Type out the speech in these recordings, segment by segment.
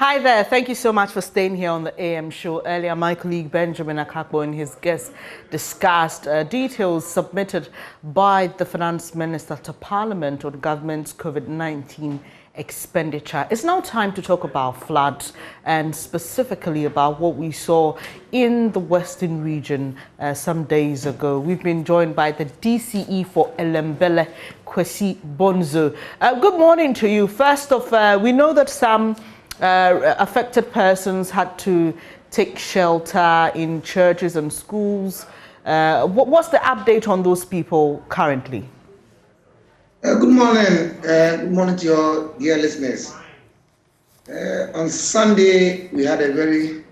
Hi there. Thank you so much for staying here on the AM show. Earlier, my colleague Benjamin Akakbo and his guests discussed details submitted by the Finance Minister to Parliament on the government's COVID-19 expenditure. It's now time to talk about floods and specifically about what we saw in the Western region some days ago. We've been joined by the DCE for Elembele, Kwesi Bonzo. Good morning to you. First off, we know that some affected persons had to take shelter in churches and schools. What's the update on those people currently? Good morning. Good morning to your dear listeners. On Sunday, we had a very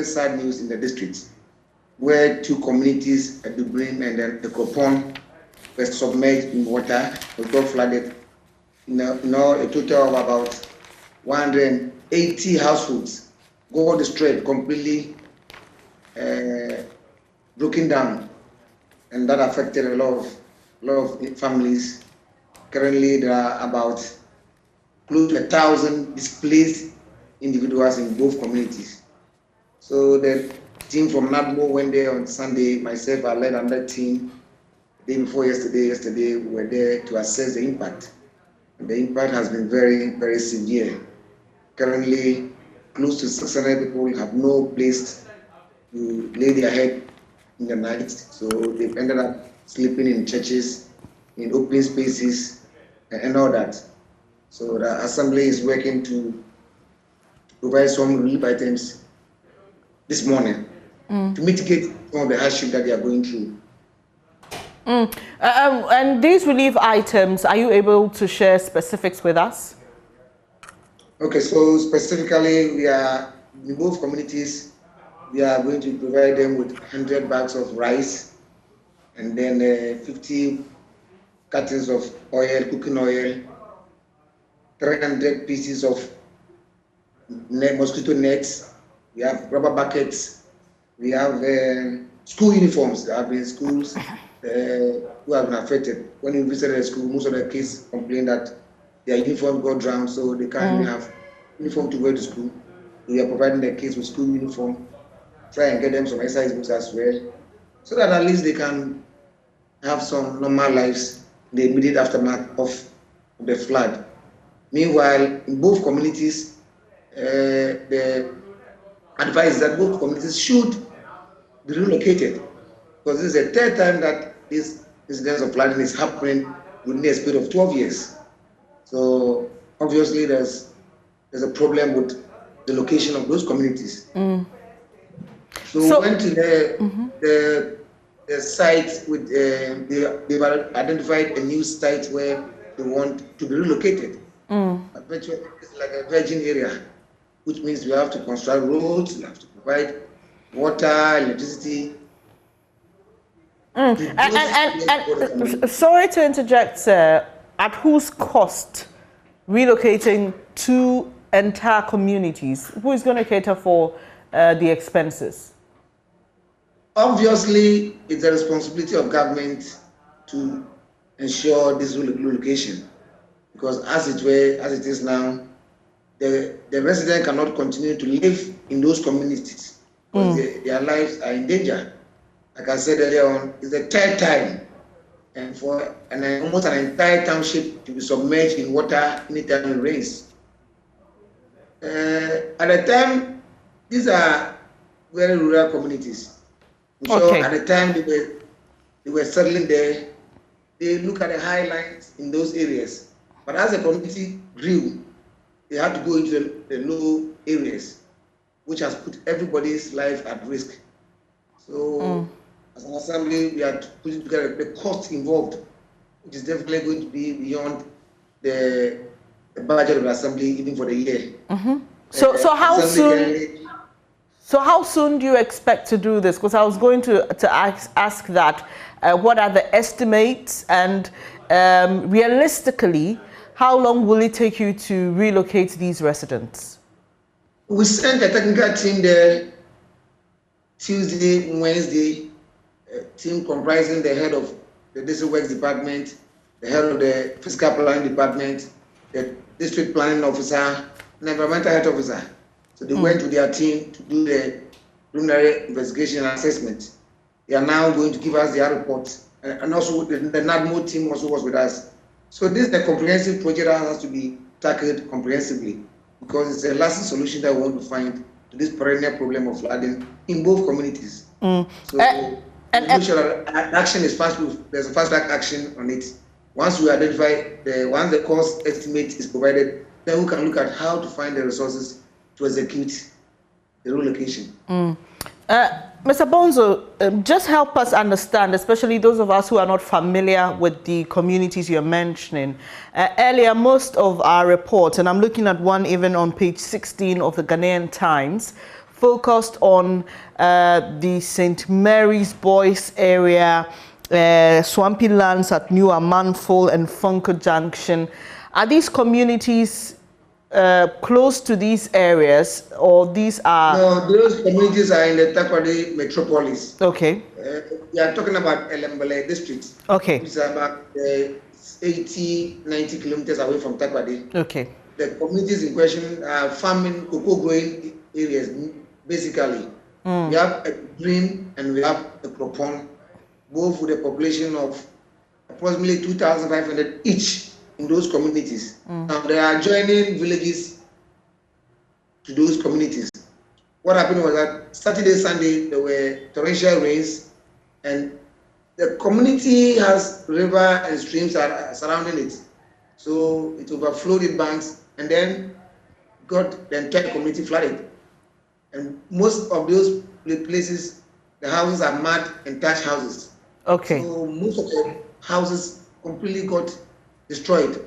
sad news in the district where two communities, Dubrin and then Ekopon, were submerged in water, were got flooded. A total of about 180 households got destroyed, completely broken down, and that affected a lot of families. Currently, there are about close to 1,000 displaced individuals in both communities. So the team from NADMO went there on Sunday. Myself, I led another team the day before yesterday, we were there to assess the impact. The impact has been very, very severe. Currently, close to 600 people have no place to lay their head in the night. So they've ended up sleeping in churches, in open spaces, and all that. So the Assembly is working to provide some relief items this morning to mitigate some of the hardship that they are going through. And these relief items, are you able to share specifics with us? Okay, so specifically, we are in both communities. We are going to provide them with 100 bags of rice, and then 50 cartons of oil, cooking oil, 300 pieces of mosquito nets. We have rubber buckets. We have school uniforms. There have been schools who have been affected. When we visited the school, most of the kids complained that their uniform got drowned, so they can't even have uniform to wear to school. We are providing the kids with school uniform, try and get them some exercise books as well, so that at least they can have some normal lives in the immediate aftermath of the flood. Meanwhile, in both communities, the advice is that both communities should be relocated, because this is the third time that this incidence of flooding is happening within a period of 12 years. So obviously there's a problem with the location of those communities. So we went to the site with they've identified a new site where they want to be relocated. It's like a virgin area, which means we have to construct roads, we have to provide water, electricity. And sorry to interject, sir. At whose cost relocating two entire communities? Who is going to cater for the expenses? Obviously, it's the responsibility of government to ensure this relocation, because as it is now, the resident cannot continue to live in those communities because their lives are in danger. Like I said earlier on, it's the third time, and for almost an entire township to be submerged in water anytime it rains. At the time, these are very rural communities. So at the time they were settling there, they look at the highlands in those areas. But as the community grew, they had to go into the low areas, which has put everybody's life at risk. So as an assembly, we are putting together the cost involved, which is definitely going to be beyond the budget of the assembly even for the year. So how soon do you expect to do this? Because I was going to ask that. What are the estimates, and realistically, how long will it take you to relocate these residents? We sent a technical team there Tuesday, Wednesday, a team comprising the head of the district works department, the head of the fiscal planning department, the district planning officer, and environmental health officer. So they went with their team to do the preliminary investigation and assessment. They are now going to give us their report, and also the NADMO team also was with us. So this is a comprehensive project that has to be tackled comprehensively, because it's a lasting solution that we want to find to this perennial problem of flooding in both communities. So make sure that action is fast. There's a fast track action on it. Once we identify once the cost estimate is provided, then we can look at how to find the resources to execute the relocation. Mr. Bonzo, just help us understand, especially those of us who are not familiar with the communities you're mentioning. Earlier, most of our reports, and I'm looking at one even on page 16 of the Ghanaian Times, focused on the St. Mary's Boys area, swampy lands at New Amanful and Funko Junction. Are these communities close to these areas, or these are... No, those communities are in the Takoradi metropolis. Okay. We are talking about Elembele district. Okay. Which is about 80, 90 kilometers away from Takoradi. Okay. The communities in question are farming, cocoa growing areas, basically. We have a green and we have a Cropon, both with a population of approximately 2,500 each in those communities. Now there are adjoining villages to those communities. What happened was that Saturday, Sunday, there were torrential rains, and the community has river and streams are surrounding it. So it overflowed its banks, and then got the entire community flooded. And most of those places, the houses are mud and thatch houses. Okay. So most of the houses completely got destroyed.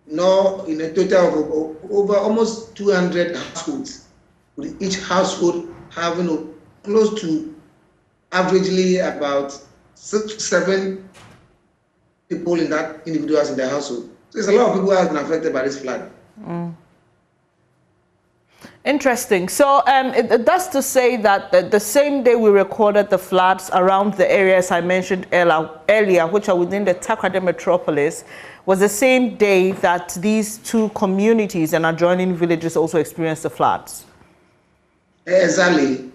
Now, in a total of over almost 200 households, with each household having close to averagely about 6 to 7 people in that individuals in the household. So there's a lot of people who have been affected by this flood. Interesting. So that's to say that the same day we recorded the floods around the areas I mentioned earlier, which are within the Takoradi metropolis, was the same day that these two communities and adjoining villages also experienced the floods. Exactly.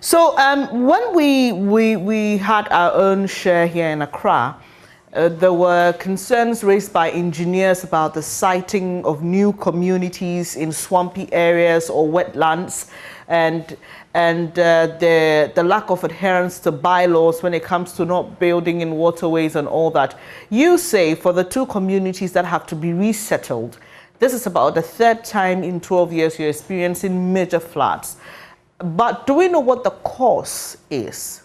So when we had our own share here in Accra, there were concerns raised by engineers about the siting of new communities in swampy areas or wetlands, and the lack of adherence to bylaws when it comes to not building in waterways and all that. You say for the two communities that have to be resettled, this is about the third time in 12 years you're experiencing major floods. But do we know what the cause is?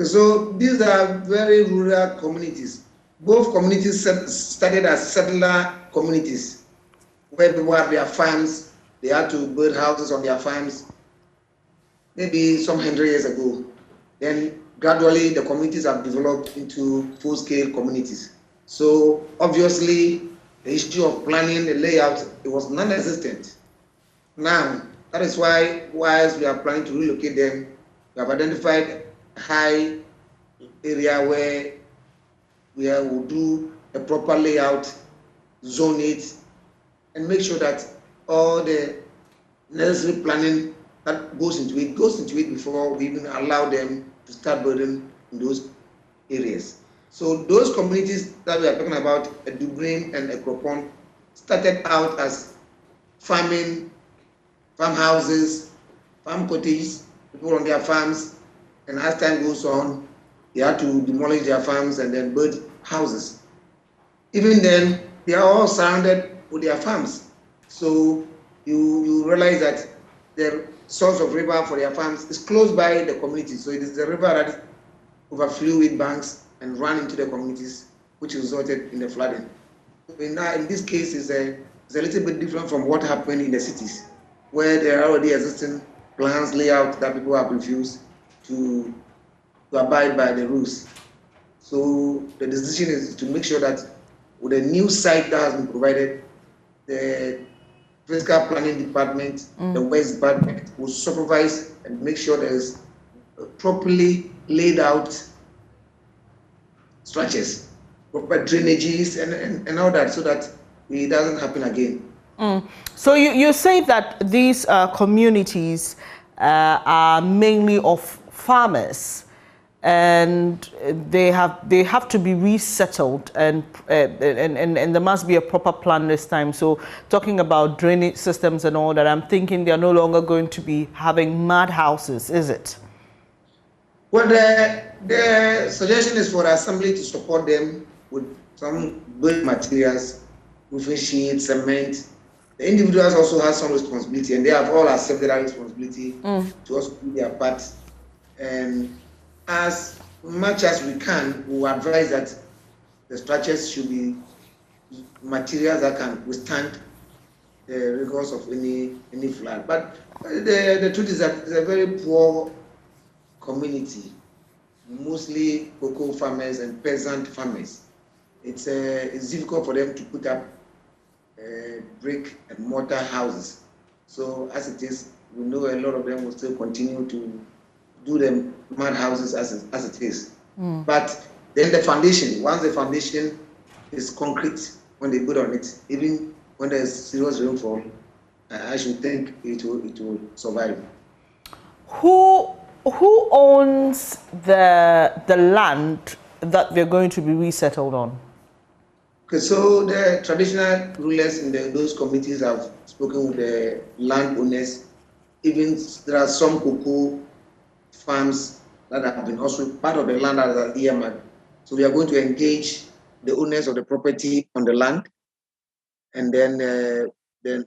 So these are very rural communities. Both communities started as settler communities, where people have their farms. They had to build houses on their farms, maybe some 100 years ago. Then gradually the communities have developed into full-scale communities. So obviously the issue of planning, the layout, it was non-existent. Now, that is why, whilst we are planning to relocate them, we have identified high area where we will do a proper layout, zone it, and make sure that all the necessary planning that goes into it before we even allow them to start building in those areas. So those communities that we are talking about, a Dubrin and a Cropon, started out as farming, farmhouses, farm cottages, people on their farms. And as time goes on, they had to demolish their farms and then build houses. Even then, they are all surrounded with their farms. So you realize that the source of river for their farms is close by the community. So it is the river that overflew its banks and ran into the communities, which resulted in the flooding. In this case, it's a little bit different from what happened in the cities, where there are already existing plans, layout that people have refused to abide by the rules. So the decision is to make sure that with a new site that has been provided, the physical planning department, the West department will supervise and make sure there is properly laid out structures proper drainages and all that, so that it doesn't happen again. So you say that these communities are mainly of farmers, and they have to be resettled, and there must be a proper plan this time. So talking about drainage systems and all that, I'm thinking they are no longer going to be having mud houses, is it? Well, the suggestion is for the assembly to support them with some building materials, roofing sheets, cement. The individuals also have some responsibility, and they have all accepted that responsibility to also do their part. And as much as we can, we will advise that the structures should be materials that can withstand the rigors of any flood. But the truth is that it's a very poor community, mostly cocoa farmers and peasant farmers. It's difficult for them to put up brick and mortar houses. So as it is, we know a lot of them will still continue to do the mud houses as it is. But then the foundation, once the foundation is concrete, when they put on it, even when there's serious rainfall, I should think it will survive. Who owns the land that they're going to be resettled on? Okay, so the traditional rulers in those communities have spoken with the landowners. Even there are some cocoa farms that have been also part of the land that are earmarked. So we are going to engage the owners of the property on the land, and then the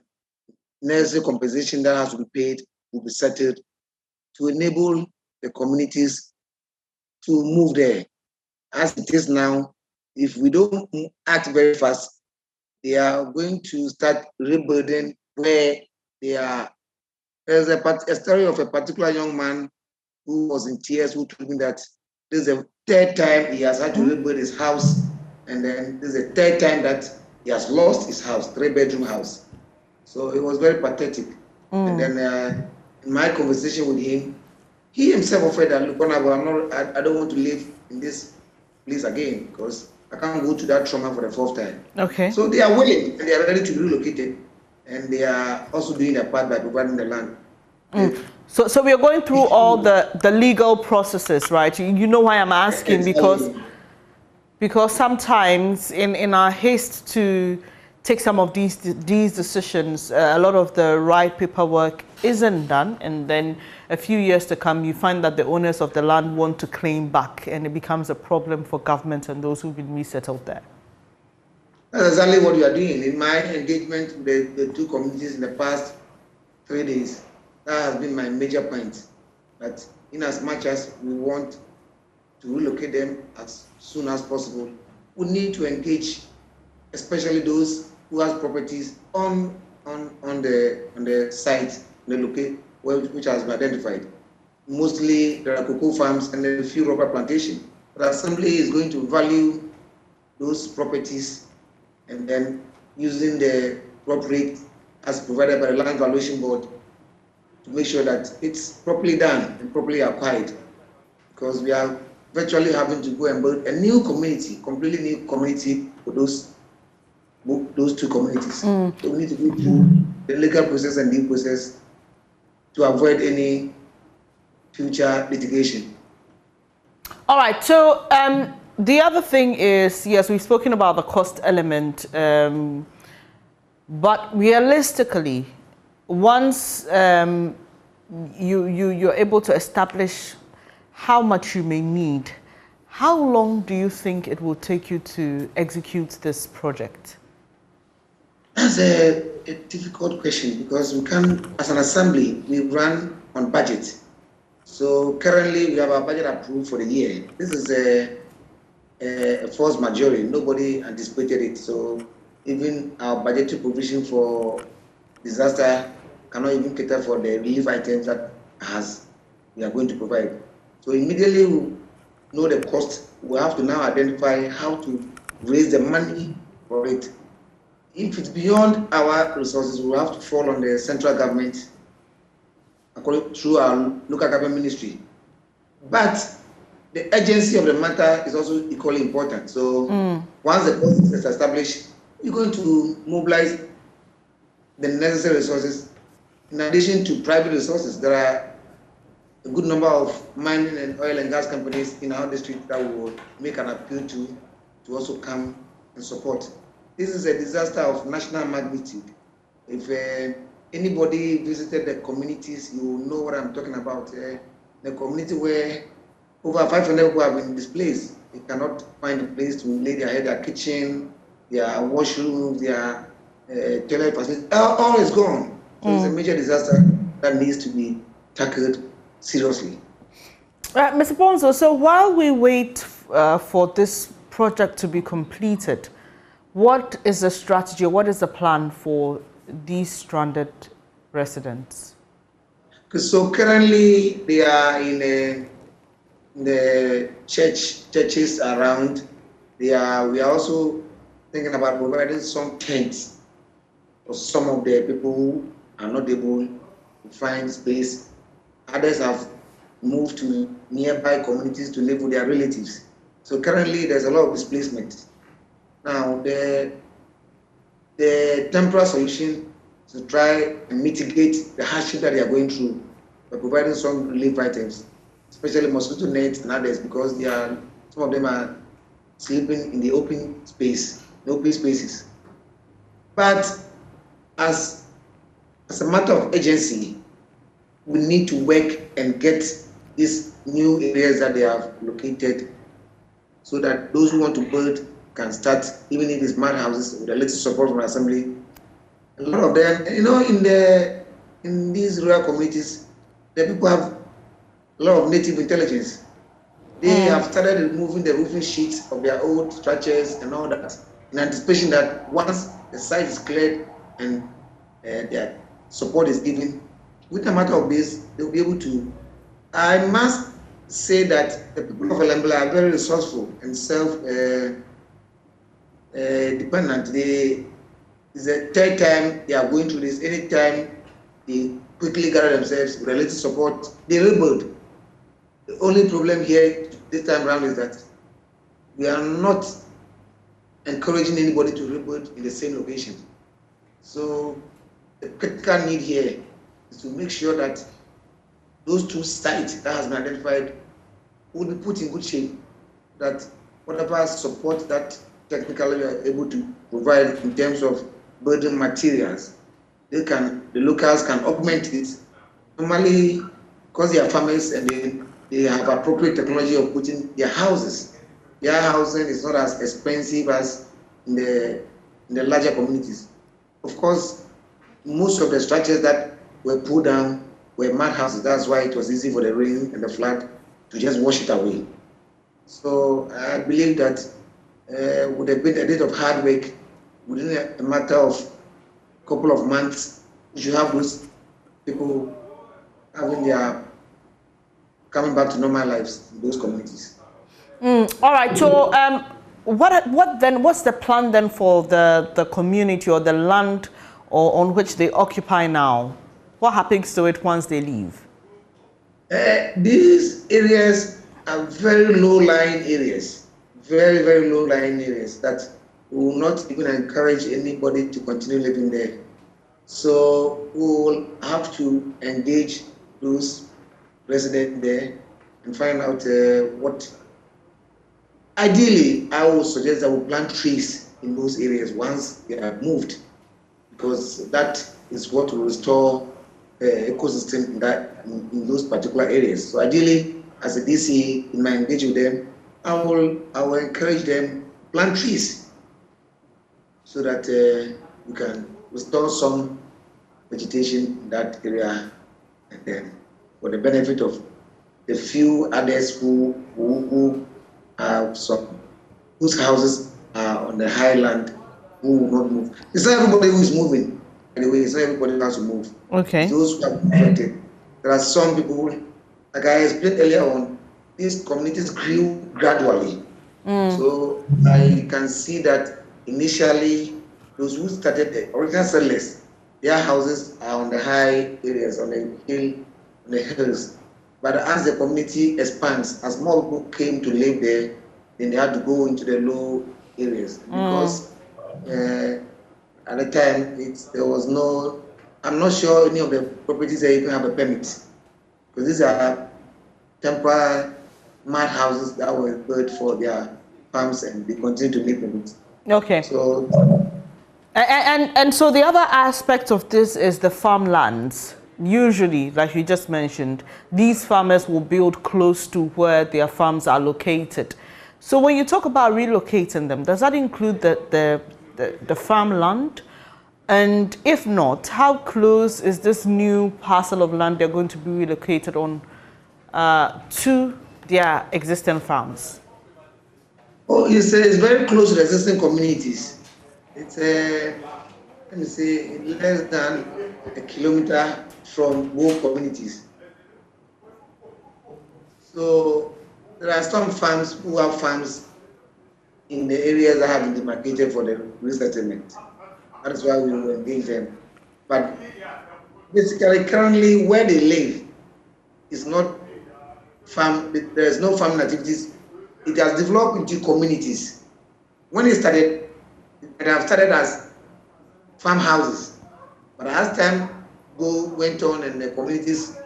necessary compensation that has to be paid will be settled to enable the communities to move there. As it is now, if we don't act very fast, they are going to start rebuilding where they are. There's a story of a particular young man who was in tears, who told me that this is the third time he has had to rebuild his house, and then this is the third time that he has lost his house, 3-bedroom house. So it was very pathetic. And then in my conversation with him, he himself offered that, look, I don't want to live in this place again, because I can't go to that trauma for the fourth time. Okay. So they are willing and they are ready to be relocated, and they are also doing their part by providing the land. So we are going through all the legal processes, right? You know why I'm asking, because sometimes in our haste to take some of these decisions, a lot of the right paperwork isn't done, and then a few years to come, you find that the owners of the land want to claim back, and it becomes a problem for government and those who've been resettled there. That's exactly what you are doing. In my engagement with the two communities in the past 3 days, that has been my major point. That in as much as we want to relocate them as soon as possible, we need to engage, especially those who have properties on the site, the location which has been identified. Mostly there are cocoa farms and a few rubber plantations. The assembly is going to value those properties, and then using the crop rate as provided by the Land Valuation Board to make sure that it's properly done and properly acquired, because we are virtually having to go and build a new community, completely new community for those two communities. So we need to go through the legal process and due process to avoid any future litigation. All right, so the other thing is, yes, we've spoken about the cost element, but realistically, once you're able to establish how much you may need, how long do you think it will take you to execute this project? That's a difficult question, because we can, as an assembly, we run on budget. So currently we have our budget approved for the year. This is a force majeure. Nobody anticipated it. So even our budgetary provision for disaster cannot even cater for the relief items that we are going to provide. So immediately we know the cost. We have to now identify how to raise the money for it. If it's beyond our resources, we have to fall on the central government through our local government ministry. But the urgency of the matter is also equally important. So once the process is established, you're going to mobilize the necessary resources. In addition to private resources, there are a good number of mining and oil and gas companies in our district that will make an appeal to also come and support. This is a disaster of national magnitude. If anybody visited the communities, you will know what I'm talking about. The community where over 500 people have been displaced. They cannot find a place to lay their head, their kitchen, their washrooms, their toilet facilities. All is gone. So it's a major disaster that needs to be tackled seriously. Mr. Bonzo, so while we wait for this project to be completed, what is the strategy, what is the plan for these stranded residents? So currently they are in the churches around. We are also thinking about providing some tents for some of the people who are not able to find space. Others have moved to nearby communities to live with their relatives. So currently there's a lot of displacement. Now the temporary solution is to try and mitigate the hardship that they are going through by providing some relief items, especially mosquito nets and others, because some of them are sleeping in the open spaces. But as a matter of urgency, we need to work and get these new areas that they have located so that those who want to build can start, even if it's mud houses with a little support from the assembly. A lot of them, in these rural communities, the people have a lot of native intelligence. They have started removing the roofing sheets of their old structures and all that, in anticipation that once the site is cleared and their support is given, with a matter of days, they'll be able to. I must say that the people of Elembla are very resourceful and self-dependent. It's the third time they are going through this. Anytime they quickly gather themselves with a little support, they rebuild. The only problem here this time around is that we are not encouraging anybody to rebuild in the same location. So the critical need here is to make sure that those two sites that has been identified will be put in good shape, that whatever support that technically we are able to provide in terms of building materials, the locals can augment it. Normally, because they are farmers and they have appropriate technology of putting their houses. Their housing is not as expensive as in the larger communities. Of course, most of the structures that were pulled down were mud houses. That's why it was easy for the rain and the flood to just wash it away. So I believe that would have been a bit of hard work within a matter of a couple of months. You should have those people coming back to normal lives in those communities. All right. So, what's the plan then for the community or the land on which they occupy now? What happens to it once they leave? These areas are very low-lying areas, very, very low-lying areas that will not even encourage anybody to continue living there. So we will have to engage those residents there and find out what. Ideally, I would suggest that we plant trees in those areas once they are moved, because that is what will restore ecosystem in those particular areas. So ideally, as a DC, in my engagement with them, I will encourage them plant trees so that we can restore some vegetation in that area, and then for the benefit of the few others who have some whose houses are on the highland who will not move. It's not everybody who is moving. Anyway, it's not everybody who has to move. Okay. Those who are affected. There are some people, like I explained earlier on, these communities grew gradually. So I can see that initially, those who started the original settlers, their houses are on the high areas, on the hills. But as the community expands, as more people came to live there, then they had to go into the low areas because at the time there was no. I'm not sure any of the properties there even have a permit because these are temporary mud houses that were built for their farms and they continue to live in it. Okay. So, and so the other aspect of this is the farmlands. Usually, like you just mentioned, these farmers will build close to where their farms are located. So when you talk about relocating them, does that include the farmland? And if not, how close is this new parcel of land they're going to be relocated on to their existing farms? oh, it's very close to the existing communities. It's let me say less than a kilometer from both communities. So there are some farms who have farms in the areas that have been demarcated for the resettlement. That is why we will engage them. But basically, currently where they live is not farm. There is no farming activities. It has developed into communities. When it started, it have started as farmhouses. But as time went on and the communities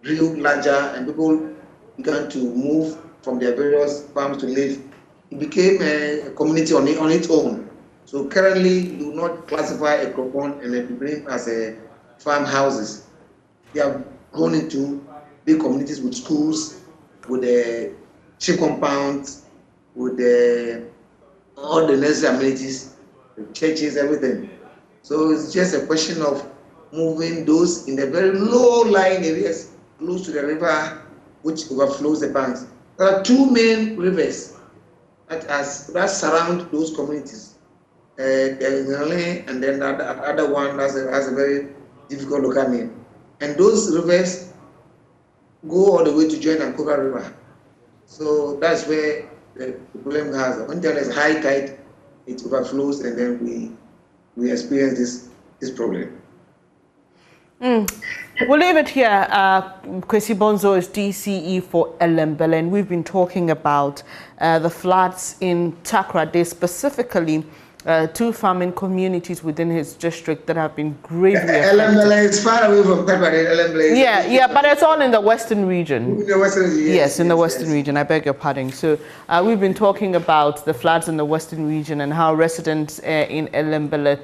grew larger and people began to move from their various farms to live, it became a community on its own. So currently, you do not classify a Kropon and a Bibrim as a farmhouses. They have grown into big communities with schools, with the chief compounds, with all the necessary amenities, the churches, everything. So it's just a question of moving those in the very low-lying areas close to the river, which overflows the banks. There are two main rivers that surround those communities. And then the other one has a very difficult local name. And those rivers go all the way to join Ankova River. So that's where the problem has. When there is high tide, it overflows, and then we experience this problem. We'll leave it here. Kwesi Bonzo is DCE for Elembele, and we've been talking about the floods in Takoradi, specifically two farming communities within his district that have been gravely affected. Elembele is far away from Takoradi. Yeah, but it's all in the western region. In the western region, yes, in the western region. I beg your pardon. So we've been talking about the floods in the western region and how residents in Elembele,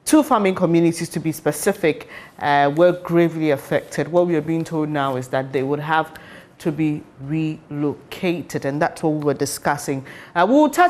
two farming communities to be specific, were gravely affected. What we are being told now is that they would have to be relocated, and that's what we were discussing. We'll touch